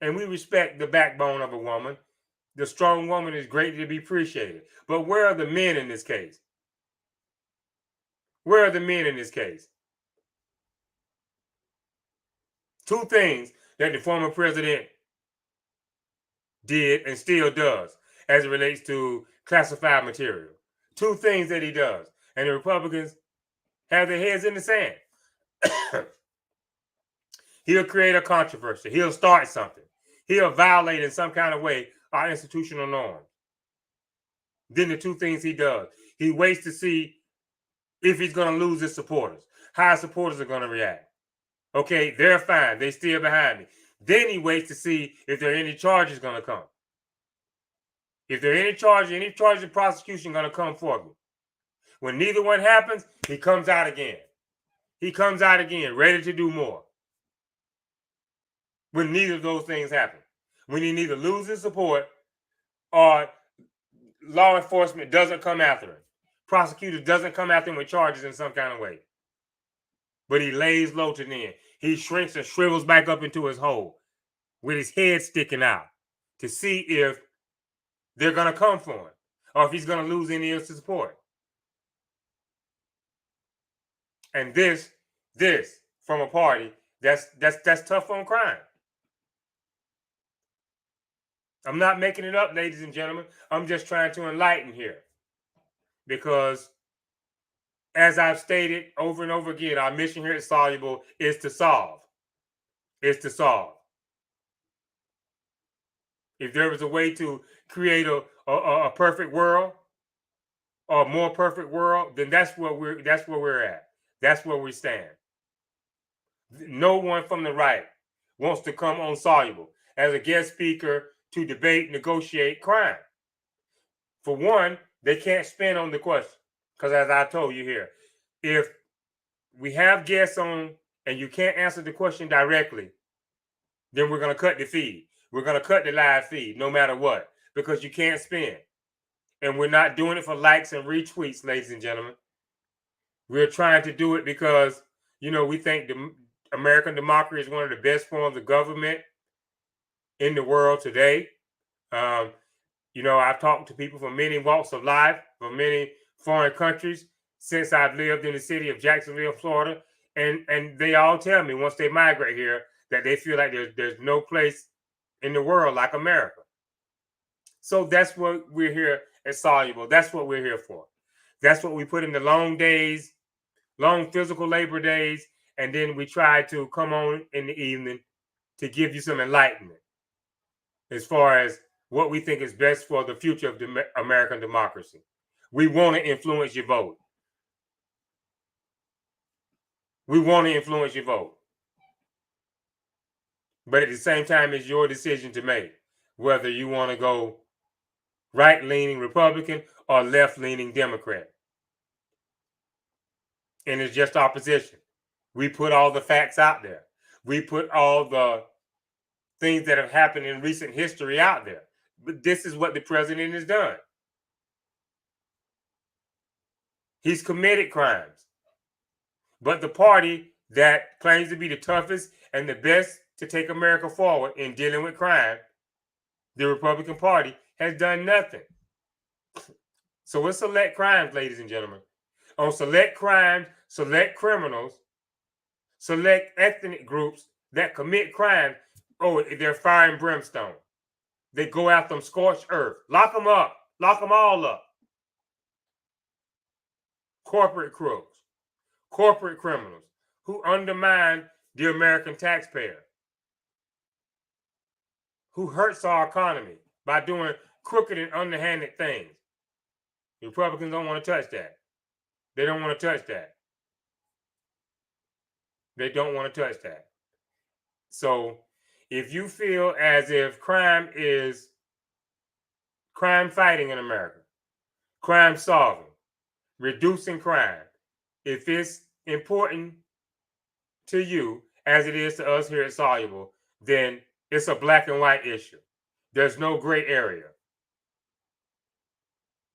And we respect the backbone of a woman. The strong woman is greatly to be appreciated. But where are the men in this case? Where are the men in this case? Two things that the former president did and still does as it relates to classified material. Two things that he does. And the Republicans have their heads in the sand. He'll create a controversy. He'll start something. He'll violate in some kind of way our institutional norms. Then the two things he does. He waits to see if he's going to lose his supporters, how his supporters are going to react. Okay, they're fine. They still behind me. Then he waits to see if there are any charges going to come. If there are any charges of prosecution going to come forward. When neither one happens, he comes out again. he comes out again, ready to do more. When neither of those things happen. When he neither loses support or law enforcement doesn't come after him. Prosecutor doesn't come after him with charges in some kind of way. But he lays low to the end. He shrinks and shrivels back up into his hole with his head sticking out to see if they're going to come for him or if he's going to lose any of his support. And this from a party that's tough on crime. I'm not making it up, ladies and gentlemen. I'm just trying to enlighten here. Because as I've stated over and over again, our mission here at Soluble is to solve. Is to solve. If there was a way to create a perfect world or a more perfect world, then that's where we're at. That's where we stand. No one from the right wants to come on Soluble as a guest speaker to debate, negotiate crime. For one, they can't spin on the question. Because as I told you here, if we have guests on and you can't answer the question directly, then we're going to cut the feed. We're going to cut the live feed no matter what, because you can't spin. And we're not doing it for likes and retweets, ladies and gentlemen. We're trying to do it because, we think the American democracy is one of the best forms of government in the world today. I've talked to people from many walks of life, from many foreign countries since I've lived in the city of Jacksonville, Florida. And they all tell me once they migrate here that they feel like there's no place in the world like America. So that's what we're here at Soluble. That's what we're here for. That's what we put in the long days, long physical labor days, and then we try to come on in the evening to give you some enlightenment as far as what we think is best for the future of the American democracy. We want to influence your vote. We want to influence your vote. But at the same time, it's your decision to make whether you want to go right-leaning Republican or left-leaning Democrat. And it's just our position. We put all the facts out there. We put all the things that have happened in recent history out there. But this is what the president has done. He's committed crimes. But the party that claims to be the toughest and the best to take America forward in dealing with crime, the Republican Party, has done nothing. So it's select crimes, ladies and gentlemen. On select crimes, select criminals, select ethnic groups that commit crime, they're fire and brimstone. They go after them scorched earth. Lock them up. Lock them all up. Corporate crooks, corporate criminals who undermine the American taxpayer, who hurts our economy by doing crooked and underhanded things. The Republicans don't want to touch that. They don't want to touch that. They don't want to touch that. So if you feel as if crime is crime fighting in America, crime solving, reducing crime, if it's important to you as it is to us here at Soluble, then it's a black and white issue. There's no gray area.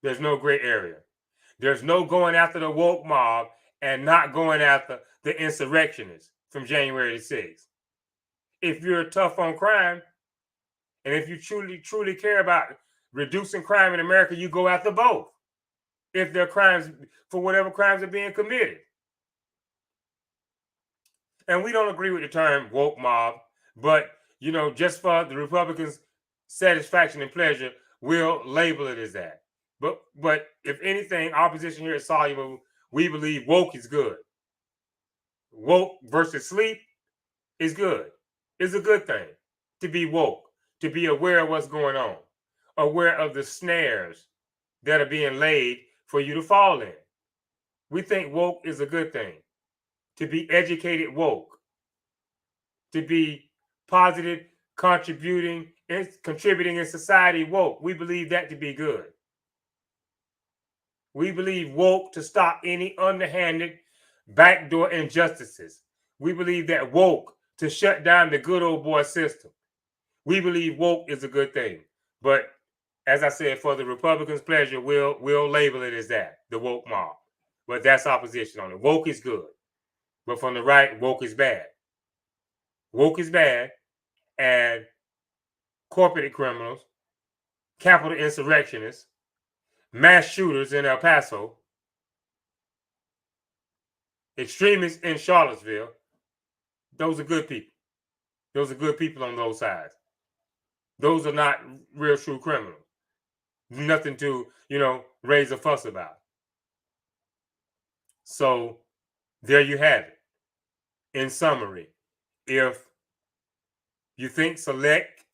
There's no gray area. There's no going after the woke mob and not going after the insurrectionists from January the 6th. If you're tough on crime, and if you truly care about reducing crime in America, you go after both. If there are crimes, for whatever crimes are being committed. And we don't agree with the term woke mob, but, just for the Republicans' satisfaction and pleasure, we'll label it as that. But if anything, our position here at Soluble, we believe woke is good. Woke versus sleep is good. It's a good thing to be woke, to be aware of what's going on, aware of the snares that are being laid for you to fall in. We think woke is a good thing. To be educated woke, to be positive, contributing in society woke. We believe that to be good. We believe woke to stop any underhanded backdoor injustices. We believe that woke to shut down the good old boy system. We believe woke is a good thing. But as I said, for the Republicans' pleasure, we'll label it as that, the woke mob. But that's opposition on it. Woke is good. But from the right, woke is bad. Woke is bad, and corporate criminals, capital insurrectionists, mass shooters in El Paso, extremists in Charlottesville, those are good people. Those are good people on those sides. Those are not real true criminals. Nothing to, raise a fuss about. So there you have it. In summary, if you think select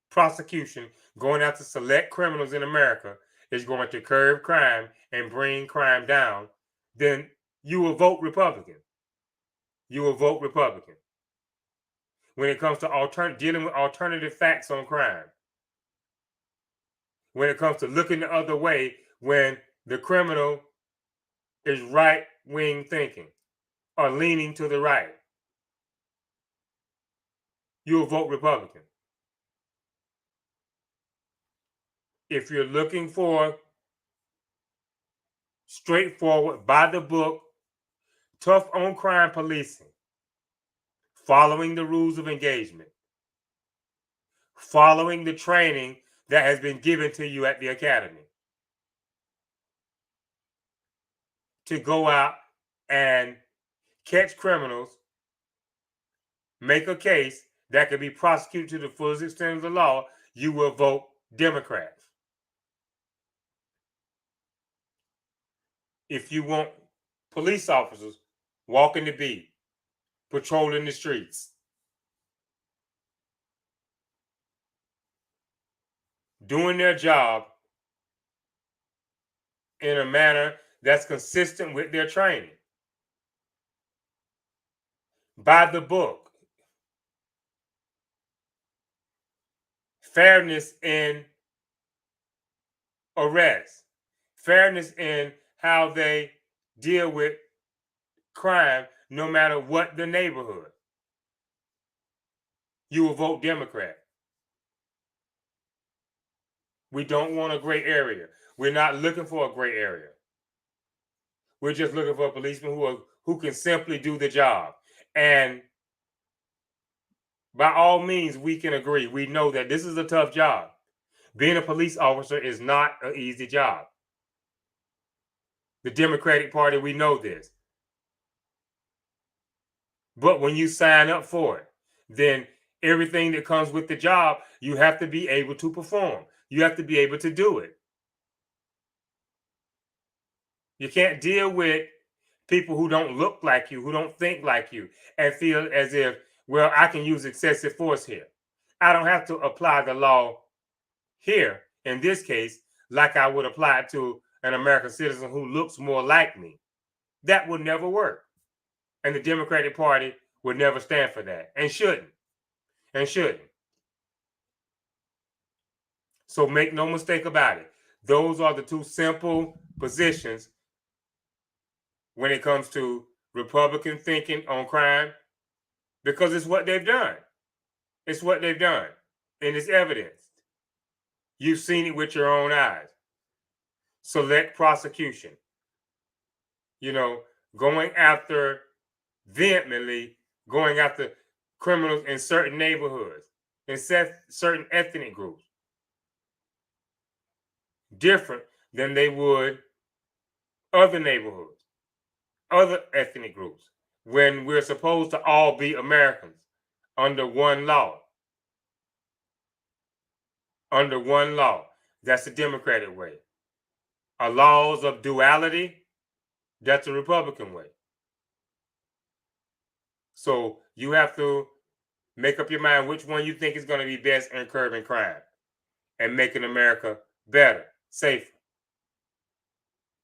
prosecution going after select criminals in America is going to curb crime and bring crime down, then you will vote Republican. You will vote Republican. When it comes to dealing with alternative facts on crime, when it comes to looking the other way when the criminal is right-wing thinking or leaning to the right, you will vote Republican. If you're looking for straightforward, by the book, tough on crime policing, following the rules of engagement, following the training that has been given to you at the academy, to go out and catch criminals, make a case that can be prosecuted to the fullest extent of the law, you will vote Democrat. If you want police officers walking the beat, patrolling the streets, doing their job in a manner that's consistent with their training, by the book, fairness in arrest, fairness in how they deal with crime, no matter what the neighborhood, you will vote Democrat. We don't want a gray area. We're not looking for a gray area. We're just looking for a policeman who can simply do the job. And by all means, we can agree. We know that this is a tough job. Being a police officer is not an easy job. The Democratic Party, we know this. But when you sign up for it, then everything that comes with the job, you have to be able to perform. You have to be able to do it. You can't deal with people who don't look like you, who don't think like you, and feel as if, well, I can use excessive force here. I don't have to apply the law here, in this case, like I would apply it to an American citizen who looks more like me. That would never work. And the Democratic Party would never stand for that, and shouldn't. So make no mistake about it. Those are the two simple positions when it comes to Republican thinking on crime, because it's what they've done. It's what they've done, and it's evidenced. You've seen it with your own eyes. Select prosecution. Vehemently going after criminals in certain neighborhoods, in certain ethnic groups. Different than they would other neighborhoods, other ethnic groups, when we're supposed to all be Americans under one law. Under one law. That's the Democratic way. Laws of duality, that's the Republican way. So you have to make up your mind which one you think is going to be best in curbing crime and making America better, safer.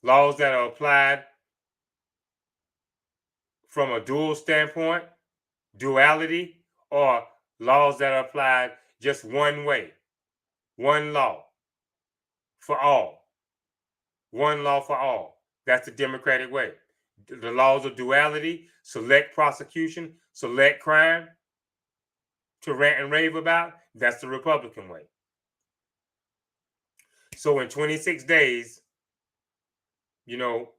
Laws that are applied from a dual standpoint, duality, or laws that are applied just one way, one law for all. One law for all. That's the Democratic way. the laws of duality, select prosecution, select crime to rant and rave about, that's the Republican way. So in 26 days, you know,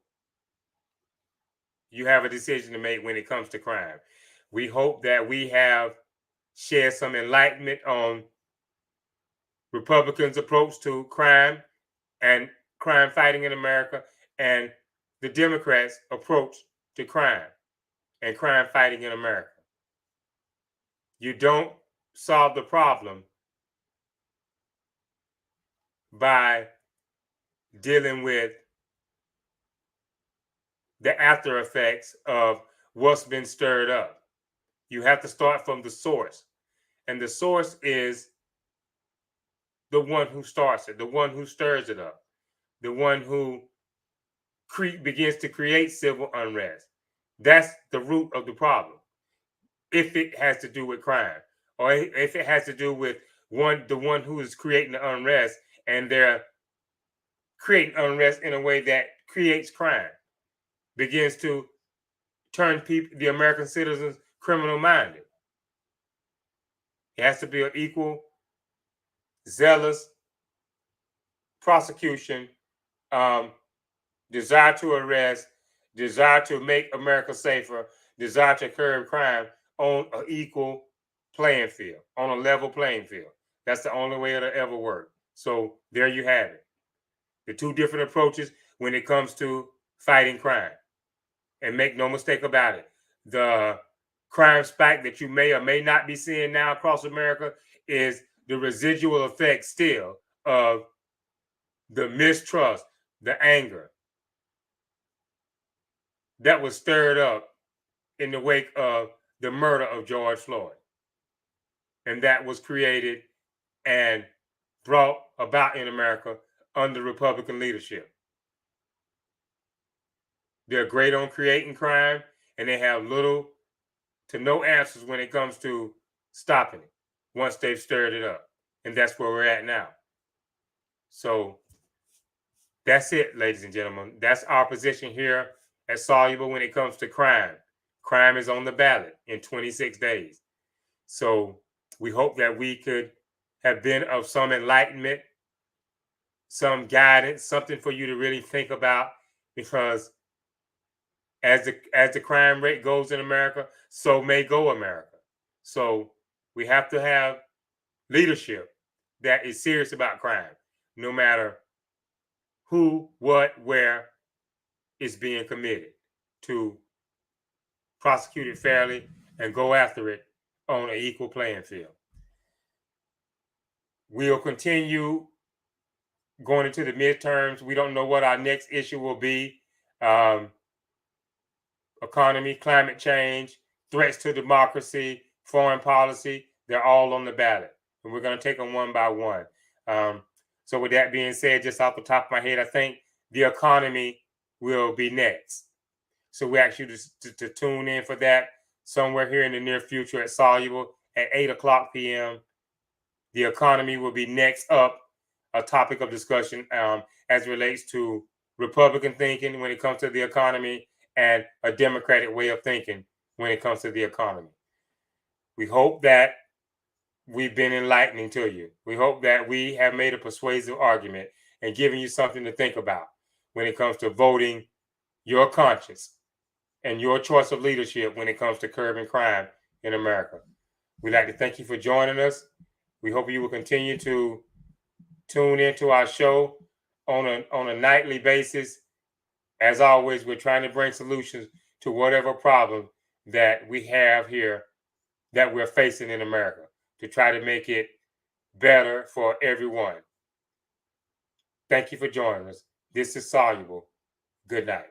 you have a decision to make when it comes to crime. We hope that we have shared some enlightenment on Republicans' approach to crime and crime fighting in America, and the Democrats' approach to crime and crime fighting in America. You don't solve the problem by dealing with the after effects of what's been stirred up. You have to start from the source. And the source is the one who starts it, the one who stirs it up, the one who begins to create civil unrest. That's the root of the problem. If it has to do with crime, or if it has to do with the one who is creating the unrest, and they're creating unrest in a way that creates crime, begins to turn the American citizens, criminal minded. It has to be an equal, zealous prosecution, desire to arrest, desire to make America safer, desire to curb crime on an equal playing field, on a level playing field. That's the only way it'll ever work. So there you have it. The two different approaches when it comes to fighting crime. And make no mistake about it, the crime spike that you may or may not be seeing now across America is the residual effect still of the mistrust, the anger that was stirred up in the wake of the murder of George Floyd. And that was created and brought about in America under Republican leadership. They're great on creating crime, and they have little to no answers when it comes to stopping it once they've stirred it up. And that's where we're at now. So that's it, ladies and gentlemen. That's our position here at Soluble when it comes to crime. Crime is on the ballot in 26 days. So we hope that we could have been of some enlightenment, some guidance, something for you to really think about, because as the crime rate goes in America, so may go America. So we have to have leadership that is serious about crime, no matter who, what, where is being committed, to prosecute it fairly and go after it on an equal playing field. We'll continue going into the midterms. We don't know what our next issue will be. Economy, climate change, threats to democracy, foreign policy, they're all on the ballot. And we're going to take them one by one. So with that being said, just off the top of my head, I think the economy will be next. So we ask you to tune in for that somewhere here in the near future at Soluble at 8:00 p.m. The economy will be next up, a topic of discussion as it relates to Republican thinking when it comes to the economy and a Democratic way of thinking when it comes to the economy. We hope that we've been enlightening to you. We hope that we have made a persuasive argument and given you something to think about when it comes to voting your conscience and your choice of leadership when it comes to curbing crime in America. We'd like to thank you for joining us. We hope you will continue to tune into our show on a nightly basis. As always, we're trying to bring solutions to whatever problem that we have here that we're facing in America, to try to make it better for everyone. Thank you for joining us. This is Soluble. Good night.